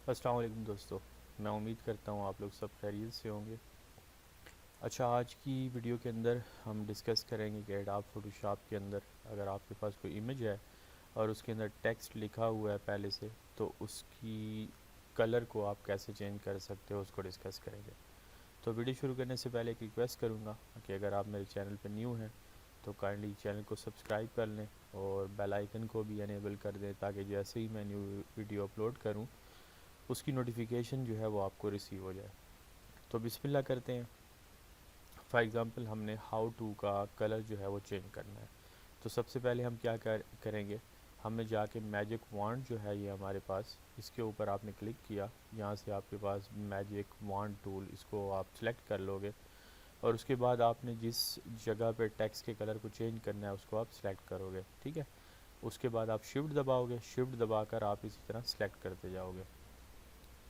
السلام علیکم دوستو، میں امید کرتا ہوں آپ لوگ سب خیریت سے ہوں گے۔ اچھا، آج کی ویڈیو کے اندر ہم ڈسکس کریں گے کہ ایڈوب فوٹوشاپ کے اندر اگر آپ کے پاس کوئی امیج ہے اور اس کے اندر ٹیکسٹ لکھا ہوا ہے پہلے سے، تو اس کی کلر کو آپ کیسے چینج کر سکتے ہو، اس کو ڈسکس کریں گے۔ تو ویڈیو شروع کرنے سے پہلے ایک ریکویسٹ کروں گا کہ اگر آپ میرے چینل پہ نیو ہیں تو کائنڈلی چینل کو سبسکرائب کر لیں اور بیل آئیکن کو بھی انیبل کر دیں، تاکہ جیسے ہی میں نیو ویڈیو اپلوڈ کروں اس کی نوٹیفیکیشن جو ہے وہ آپ کو ریسیو ہو جائے۔ تو بسم اللہ کرتے ہیں۔ فار ایگزامپل ہم نے ہاؤ ٹو کا کلر جو ہے وہ چینج کرنا ہے، تو سب سے پہلے ہم کیا کریں گے، ہمیں جا کے میجک وانڈ جو ہے یہ ہمارے پاس، اس کے اوپر آپ نے کلک کیا، یہاں سے آپ کے پاس میجک وانڈ ٹول، اس کو آپ سلیکٹ کر لو گے اور اس کے بعد آپ نے جس جگہ پہ ٹیکسٹ کے کلر کو چینج کرنا ہے اس کو آپ سلیکٹ کرو گے، ٹھیک ہے۔ اس کے بعد آپ شفٹ دباؤ گے، شفٹ دبا کر آپ اسی طرح سلیکٹ کرتے جاؤ گے۔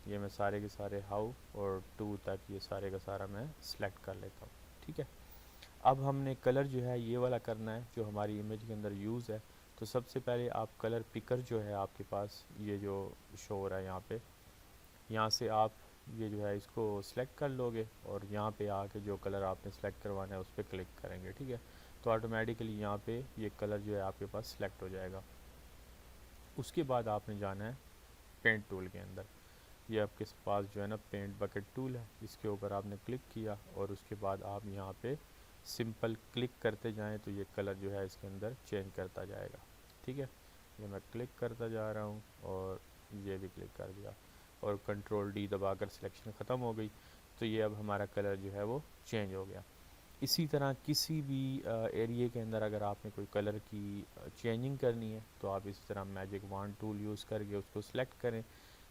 یہ میں سارے کے سارے ہاؤ اور ٹو تک یہ سارے کا سارا میں سلیکٹ کر لیتا ہوں، ٹھیک ہے۔ اب ہم نے کلر جو ہے یہ والا کرنا ہے جو ہماری امیج کے اندر یوز ہے۔ تو سب سے پہلے آپ کلر پکر جو ہے آپ کے پاس، یہ جو شو ہو رہا ہے یہاں پہ، یہاں سے آپ یہ جو ہے اس کو سلیکٹ کر لو گے اور یہاں پہ آ کے جو کلر آپ نے سلیکٹ کروانا ہے اس پہ کلک کریں گے، ٹھیک ہے۔ تو آٹومیٹیکلی یہاں پہ یہ کلر جو ہے آپ کے پاس سلیکٹ ہو جائے گا۔ اس کے بعد آپ نے جانا ہے پینٹ ٹول کے اندر، یہ آپ کے پاس جو ہے نا پینٹ بکٹ ٹول ہے، اس کے اوپر آپ نے کلک کیا اور اس کے بعد آپ یہاں پہ سمپل کلک کرتے جائیں تو یہ کلر جو ہے اس کے اندر چینج کرتا جائے گا، ٹھیک ہے۔ یہ میں کلک کرتا جا رہا ہوں اور یہ بھی کلک کر دیا اور کنٹرول ڈی دبا کر سلیکشن ختم ہو گئی، تو یہ اب ہمارا کلر جو ہے وہ چینج ہو گیا۔ اسی طرح کسی بھی ایریے کے اندر اگر آپ نے کوئی کلر کی چینجنگ کرنی ہے تو آپ اسی طرح میجک وانڈ ٹول یوز کر کے اس کو سلیکٹ کریں۔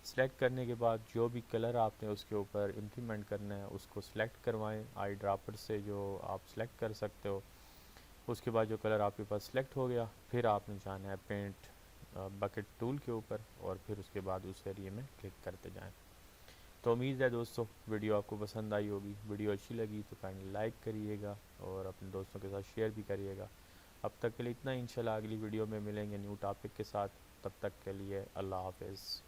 سلیکٹ کرنے کے بعد جو بھی کلر آپ نے اس کے اوپر امپلیمنٹ کرنا ہے اس کو سلیکٹ کروائیں، آئی ڈراپر سے جو آپ سلیکٹ کر سکتے ہو۔ اس کے بعد جو کلر آپ کے پاس سلیکٹ ہو گیا، پھر آپ نے جانا ہے پینٹ بکٹ ٹول کے اوپر اور پھر اس کے بعد اس ایریے میں کلک کرتے جائیں۔ تو امید ہے دوستو ویڈیو آپ کو پسند آئی ہوگی۔ ویڈیو اچھی لگی تو کائنڈلی لائک کریے گا اور اپنے دوستوں کے ساتھ شیئر بھی کریے گا۔ اب تک کے لیے اتنا، انشاءاللہ اگلی ویڈیو میں ملیں گے نیو ٹاپک کے ساتھ، تب تک کے لیے اللہ حافظ۔